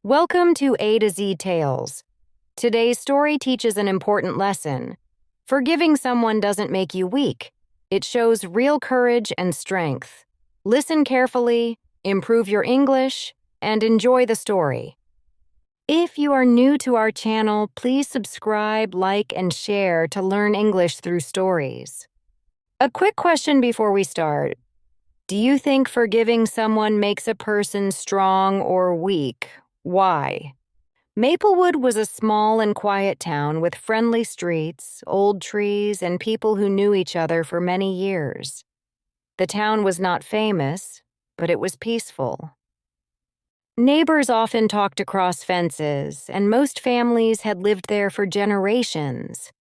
Welcome to A to Z Tales. Today's story teaches an important lesson. Forgiving someone doesn't make you weak. It shows real courage and strength. Listen carefully, improve your English, and enjoy the story. If you are new to our channel, please subscribe, like, and share to learn English through stories. A quick question before we start. Do you think forgiving someone makes a person strong or weak? Why? Maplewood was a small and quiet town with friendly streets, old trees, and people who knew each other for many years. The town was not famous, but it was peaceful. Neighbors often talked across fences, and most families had lived there for generations.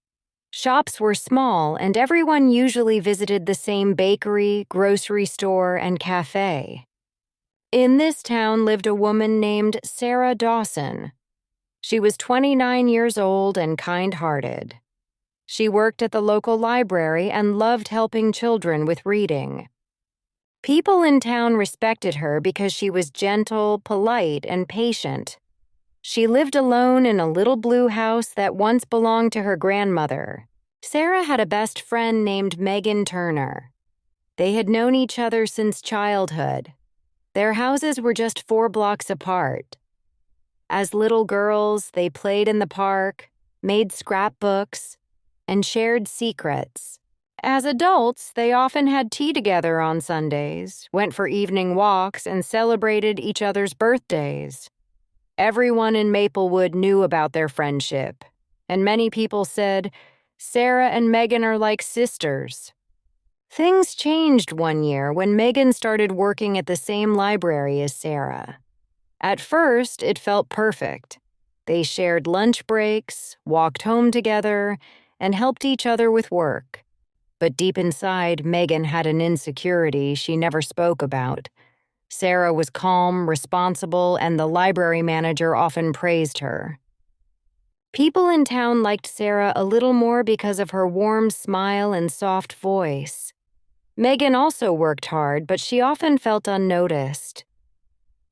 Shops were small, and everyone usually visited the same bakery, grocery store, and cafe. In this town lived a woman named Sarah Dawson. She was 29 years old and kind-hearted. She worked at the local library and loved helping children with reading. People in town respected her because she was gentle, polite, and patient. She lived alone in a little blue house that once belonged to her grandmother. Sarah had a best friend named Megan Turner. They had known each other since childhood. Their houses were just 4 blocks apart. As little girls, they played in the park, made scrapbooks, and shared secrets. As adults, they often had tea together on Sundays, went for evening walks, and celebrated each other's birthdays. Everyone in Maplewood knew about their friendship, and many people said, "Sarah and Megan are like sisters." Things changed one year when Megan started working at the same library as Sarah. At first, it felt perfect. They shared lunch breaks, walked home together, and helped each other with work. But deep inside, Megan had an insecurity she never spoke about. Sarah was calm, responsible, and the library manager often praised her. People in town liked Sarah a little more because of her warm smile and soft voice. Megan also worked hard, but she often felt unnoticed.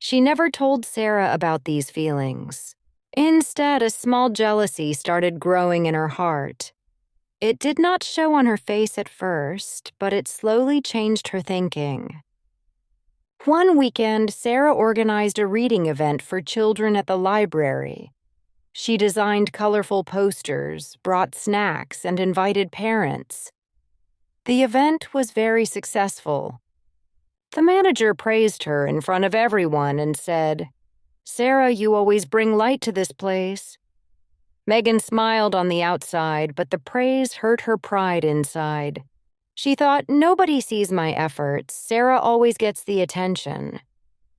She never told Sarah about these feelings. Instead, a small jealousy started growing in her heart. It did not show on her face at first, but it slowly changed her thinking. One weekend, Sarah organized a reading event for children at the library. She designed colorful posters, brought snacks, and invited parents. The event was very successful. The manager praised her in front of everyone and said, "Sarah, you always bring light to this place." Megan smiled on the outside, but the praise hurt her pride inside. She thought, "Nobody sees my efforts. Sarah always gets the attention."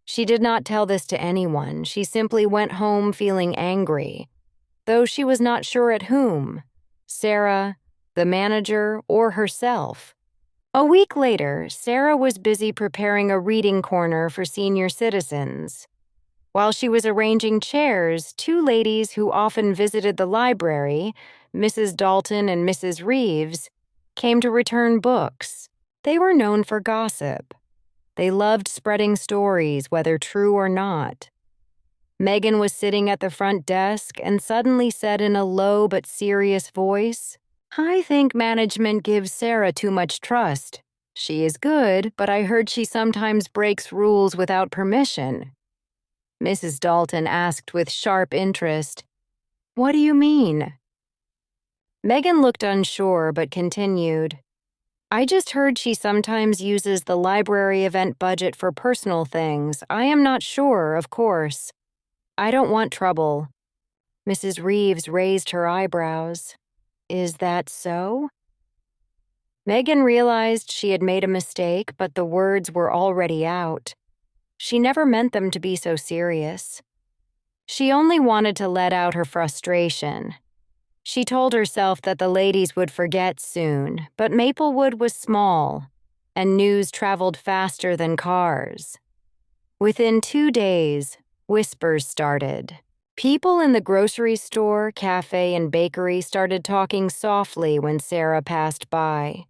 She did not tell this to anyone. She simply went home feeling angry, though she was not sure at whom: Sarah, the manager, or herself. A week later, Sarah was busy preparing a reading corner for senior citizens. While she was arranging chairs, 2 ladies who often visited the library, Mrs. Dalton and Mrs. Reeves, came to return books. They were known for gossip. They loved spreading stories, whether true or not. Megan was sitting at the front desk and suddenly said in a low but serious voice, "I think management gives Sarah too much trust. She is good, but I heard she sometimes breaks rules without permission." Mrs. Dalton asked with sharp interest, "What do you mean?" Megan looked unsure but continued, "I just heard she sometimes uses the library event budget for personal things. I am not sure, of course. I don't want trouble." Mrs. Reeves raised her eyebrows. "Is that so?" Megan realized she had made a mistake, but the words were already out. She never meant them to be so serious. She only wanted to let out her frustration. She told herself that the ladies would forget soon, but Maplewood was small, and news traveled faster than cars. Within 2 days, whispers started. People in the grocery store, cafe, and bakery started talking softly when Sarah passed by.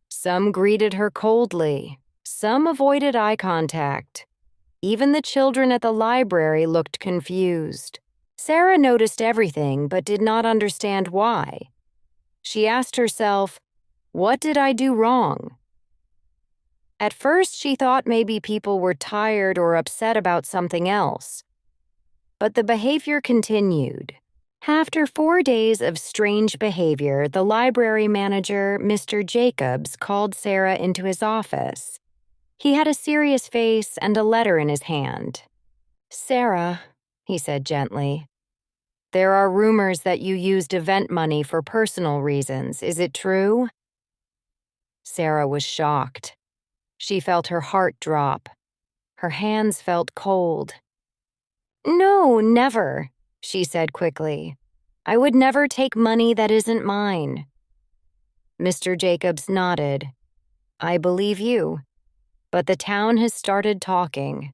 Some greeted her coldly, some avoided eye contact. Even the children at the library looked confused. Sarah noticed everything but did not understand why. She asked herself, "What did I do wrong?" At first, she thought maybe people were tired or upset about something else. But the behavior continued. After 4 days of strange behavior, the library manager, Mr. Jacobs, called Sarah into his office. He had a serious face and a letter in his hand. "Sarah," he said gently, "there are rumors that you used event money for personal reasons. Is it true?" Sarah was shocked. She felt her heart drop. Her hands felt cold. "No, never," she said quickly. "I would never take money that isn't mine." Mr. Jacobs nodded. "I believe you. But the town has started talking.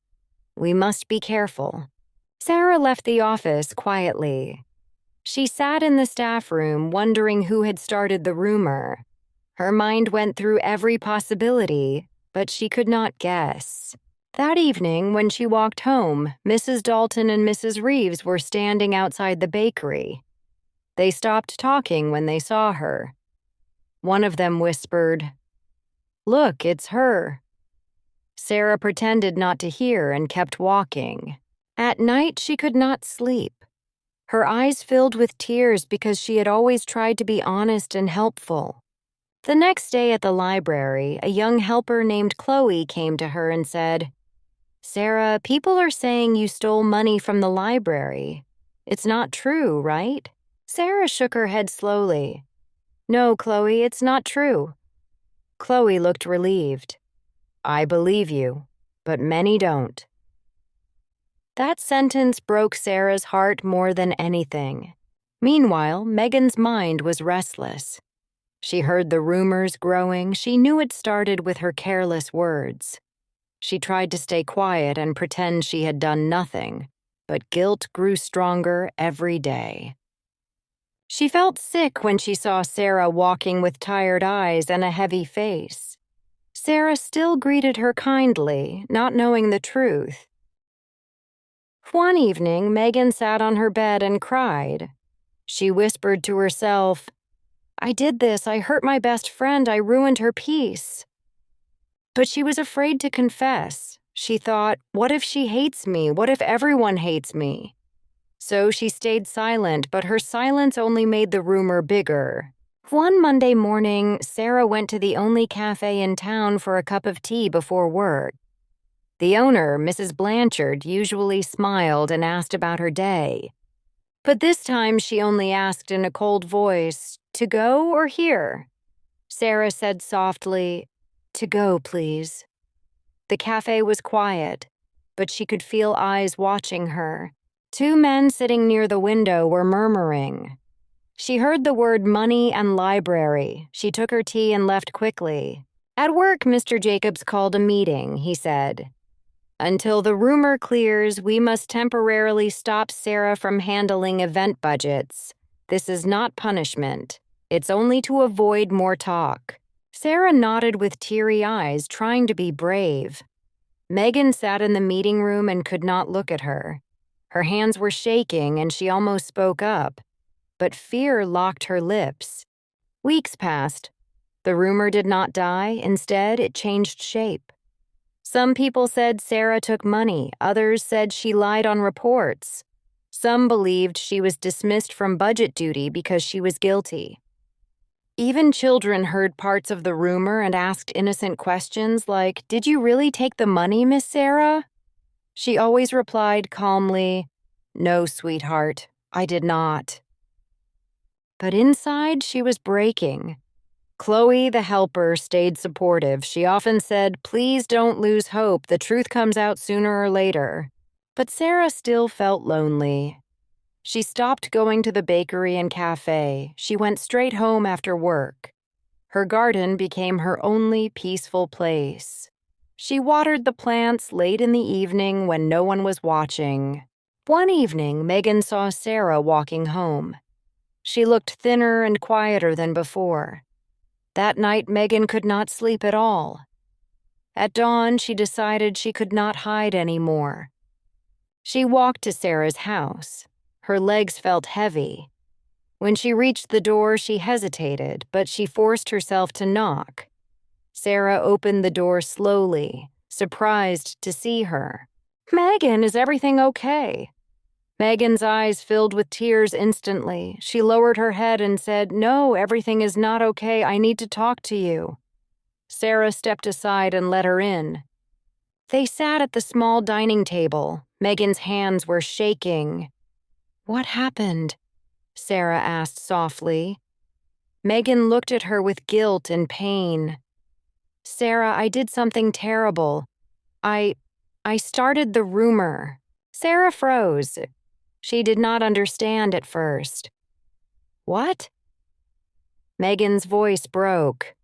We must be careful." Sarah left the office quietly. She sat in the staff room wondering who had started the rumor. Her mind went through every possibility, but she could not guess. That evening, when she walked home, Mrs. Dalton and Mrs. Reeves were standing outside the bakery. They stopped talking when they saw her. One of them whispered, "Look, it's her." Sarah pretended not to hear and kept walking. At night, she could not sleep. Her eyes filled with tears because she had always tried to be honest and helpful. The next day at the library, a young helper named Chloe came to her and said, "Sarah, people are saying you stole money from the library. It's not true, right?" Sarah shook her head slowly. "No, Chloe, it's not true." Chloe looked relieved. "I believe you, but many don't." That sentence broke Sarah's heart more than anything. Meanwhile, Megan's mind was restless. She heard the rumors growing. She knew it started with her careless words. She tried to stay quiet and pretend she had done nothing, but guilt grew stronger every day. She felt sick when she saw Sarah walking with tired eyes and a heavy face. Sarah still greeted her kindly, not knowing the truth. One evening, Megan sat on her bed and cried. She whispered to herself, "I did this. I hurt my best friend. I ruined her peace." But she was afraid to confess. She thought, what if she hates me? What if everyone hates me? So she stayed silent, but her silence only made the rumor bigger. One Monday morning, Sarah went to the only cafe in town for a cup of tea before work. The owner, Mrs. Blanchard, usually smiled and asked about her day. But this time she only asked in a cold voice, "To go or here?" Sarah said softly, "To go, please." The cafe was quiet, but she could feel eyes watching her. 2 men sitting near the window were murmuring. She heard the word money and library. She took her tea and left quickly. At work, Mr. Jacobs called a meeting. He said, "Until the rumor clears, we must temporarily stop Sarah from handling event budgets. This is not punishment. It's only to avoid more talk." Sarah nodded with teary eyes, trying to be brave. Megan sat in the meeting room and could not look at her. Her hands were shaking and she almost spoke up, but fear locked her lips. Weeks passed. The rumor did not die. Instead, it changed shape. Some people said Sarah took money. Others said she lied on reports. Some believed she was dismissed from budget duty because she was guilty. Even children heard parts of the rumor and asked innocent questions like, "Did you really take the money, Miss Sarah?" She always replied calmly, "No, sweetheart, I did not." But inside, she was breaking. Chloe, the helper, stayed supportive. She often said, "Please don't lose hope. The truth comes out sooner or later." But Sarah still felt lonely. She stopped going to the bakery and cafe. She went straight home after work. Her garden became her only peaceful place. She watered the plants late in the evening when no one was watching. One evening, Megan saw Sarah walking home. She looked thinner and quieter than before. That night, Megan could not sleep at all. At dawn, she decided she could not hide anymore. She walked to Sarah's house. Her legs felt heavy. When she reached the door, she hesitated, but she forced herself to knock. Sarah opened the door slowly, surprised to see her. "Megan, is everything okay?" Megan's eyes filled with tears instantly. She lowered her head and said, "No, everything is not okay. I need to talk to you." Sarah stepped aside and let her in. They sat at the small dining table. Megan's hands were shaking. "What happened?" Sarah asked softly. Megan looked at her with guilt and pain. "Sarah, I did something terrible. I started the rumor." Sarah froze. She did not understand at first. "What?" Megan's voice broke.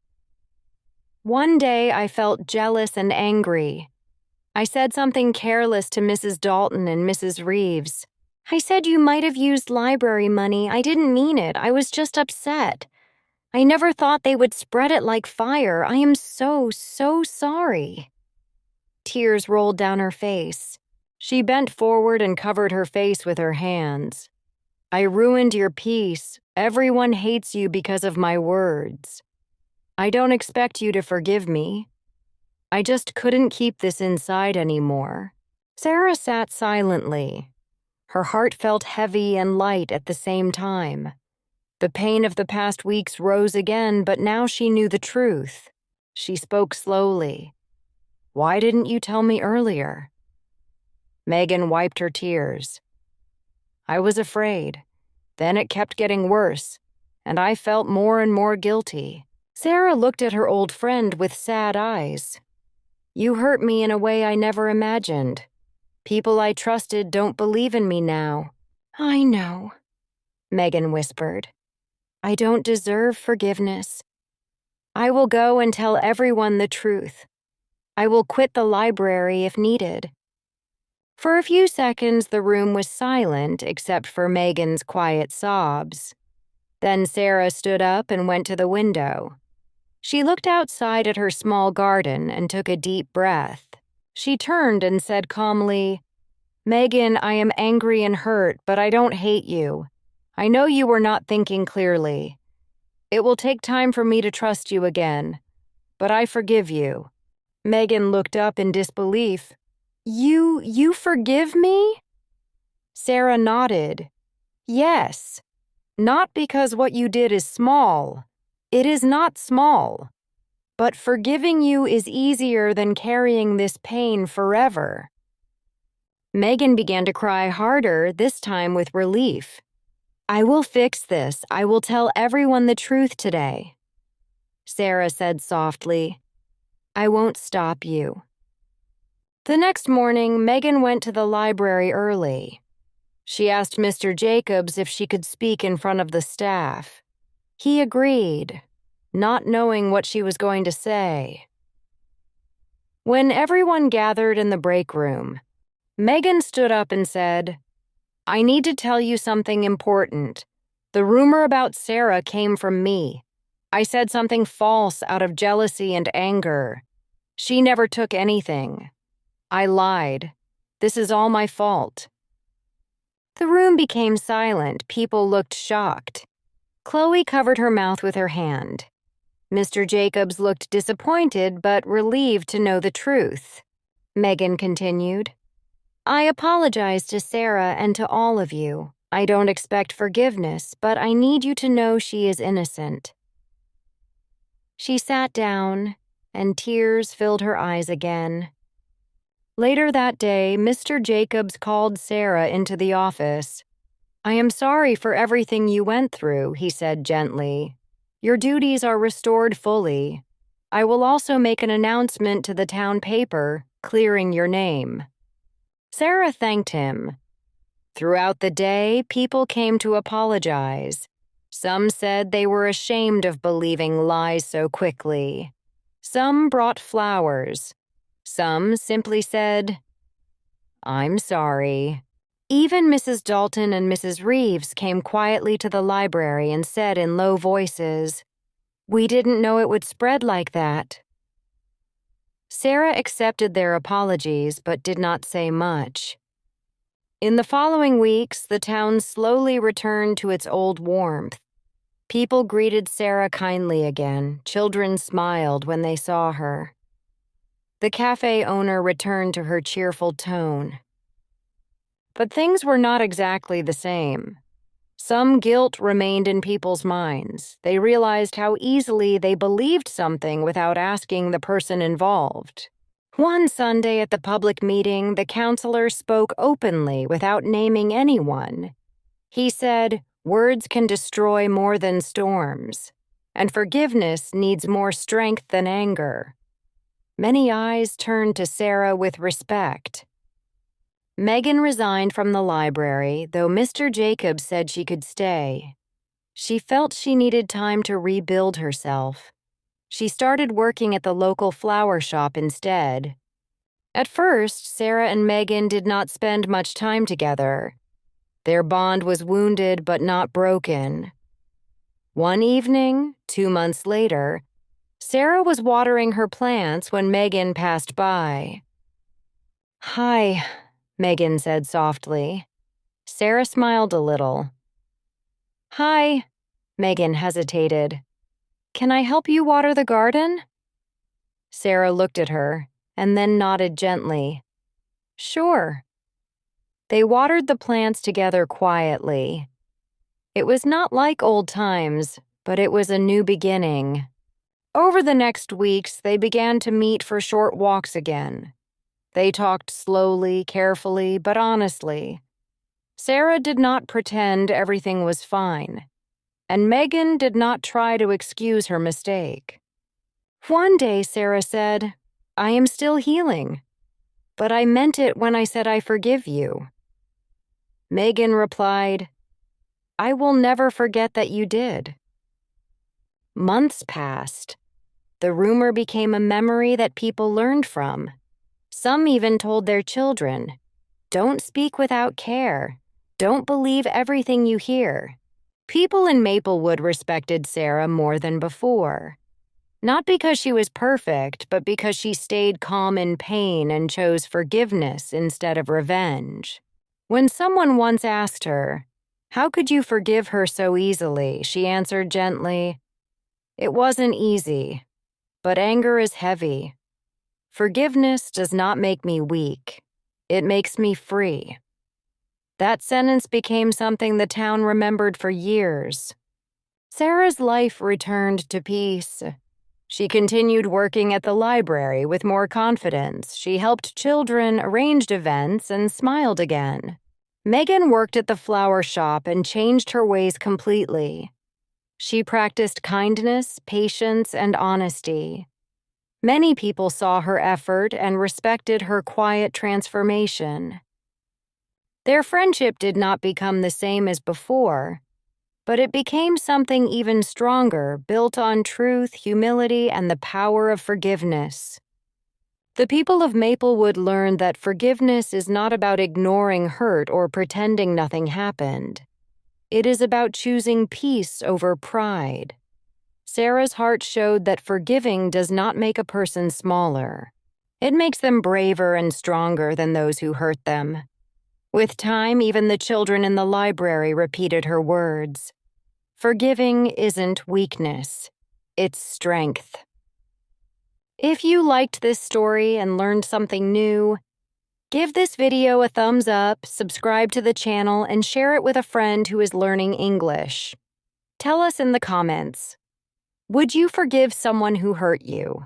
"One day I felt jealous and angry. I said something careless to Mrs. Dalton and Mrs. Reeves. I said you might have used library money. I didn't mean it. I was just upset. I never thought they would spread it like fire. I am so sorry." Tears rolled down her face. She bent forward and covered her face with her hands. "I ruined your peace. Everyone hates you because of my words. I don't expect you to forgive me. I just couldn't keep this inside anymore." Sarah sat silently. Her heart felt heavy and light at the same time. The pain of the past weeks rose again, but now she knew the truth. She spoke slowly. "Why didn't you tell me earlier?" Megan wiped her tears. "I was afraid. Then it kept getting worse, and I felt more and more guilty." Sarah looked at her old friend with sad eyes. "You hurt me in a way I never imagined. People I trusted don't believe in me now." "I know," Megan whispered. "I don't deserve forgiveness. I will go and tell everyone the truth. I will quit the library if needed." For a few seconds, the room was silent except for Megan's quiet sobs. Then Sarah stood up and went to the window. She looked outside at her small garden and took a deep breath. She turned and said calmly, "Megan, I am angry and hurt, but I don't hate you. I know you were not thinking clearly. It will take time for me to trust you again, but I forgive you." Megan looked up in disbelief. You forgive me?" Sarah nodded. "Yes. Not because what you did is small. It is not small. But forgiving you is easier than carrying this pain forever." Megan began to cry harder, this time with relief. "I will fix this. I will tell everyone the truth today." Sarah said softly, "I won't stop you." The next morning, Megan went to the library early. She asked Mr. Jacobs if she could speak in front of the staff. He agreed, not knowing what she was going to say. When everyone gathered in the break room, Megan stood up and said, "I need to tell you something important. The rumor about Sarah came from me. I said something false out of jealousy and anger. She never took anything. I lied. This is all my fault." The room became silent. People looked shocked. Chloe covered her mouth with her hand. Mr. Jacobs looked disappointed but relieved to know the truth. Megan continued, "I apologize to Sarah and to all of you. I don't expect forgiveness, but I need you to know she is innocent." She sat down, and tears filled her eyes again. Later that day, Mr. Jacobs called Sarah into the office. "I am sorry for everything you went through," he said gently. "Your duties are restored fully. I will also make an announcement to the town paper, clearing your name." Sarah thanked him. Throughout the day, people came to apologize. Some said they were ashamed of believing lies so quickly. Some brought flowers. Some simply said, "I'm sorry." Even Mrs. Dalton and Mrs. Reeves came quietly to the library and said in low voices, "We didn't know it would spread like that." Sarah accepted their apologies but did not say much. In the following weeks, the town slowly returned to its old warmth. People greeted Sarah kindly again. Children smiled when they saw her. The cafe owner returned to her cheerful tone. But things were not exactly the same. Some guilt remained in people's minds. They realized how easily they believed something without asking the person involved. One Sunday at the public meeting, the counselor spoke openly without naming anyone. He said, "Words can destroy more than storms, and forgiveness needs more strength than anger." Many eyes turned to Sarah with respect. Megan resigned from the library, though Mr. Jacobs said she could stay. She felt she needed time to rebuild herself. She started working at the local flower shop instead. At first, Sarah and Megan did not spend much time together. Their bond was wounded but not broken. One evening, 2 months later, Sarah was watering her plants when Megan passed by. "Hi," Megan said softly. Sarah smiled a little. "Hi," Megan hesitated. "Can I help you water the garden?" Sarah looked at her and then nodded gently. "Sure." They watered the plants together quietly. It was not like old times, but it was a new beginning. Over the next weeks, they began to meet for short walks again. They talked slowly, carefully, but honestly. Sarah did not pretend everything was fine, and Megan did not try to excuse her mistake. One day, Sarah said, "I am still healing, but I meant it when I said I forgive you." Megan replied, "I will never forget that you did." Months passed. The rumor became a memory that people learned from. Some even told their children, "Don't speak without care. Don't believe everything you hear." People in Maplewood respected Sarah more than before. Not because she was perfect, but because she stayed calm in pain and chose forgiveness instead of revenge. When someone once asked her, "How could you forgive her so easily?" she answered gently, "It wasn't easy, but anger is heavy. Forgiveness does not make me weak. It makes me free." That sentence became something the town remembered for years. Sarah's life returned to peace. She continued working at the library with more confidence. She helped children, arranged events, and smiled again. Megan worked at the flower shop and changed her ways completely. She practiced kindness, patience, and honesty. Many people saw her effort and respected her quiet transformation. Their friendship did not become the same as before, but it became something even stronger, built on truth, humility, and the power of forgiveness. The people of Maplewood learned that forgiveness is not about ignoring hurt or pretending nothing happened. It is about choosing peace over pride. Sarah's heart showed that forgiving does not make a person smaller. It makes them braver and stronger than those who hurt them. With time, even the children in the library repeated her words. Forgiving isn't weakness, it's strength. If you liked this story and learned something new, give this video a thumbs up, subscribe to the channel, and share it with a friend who is learning English. Tell us in the comments, would you forgive someone who hurt you?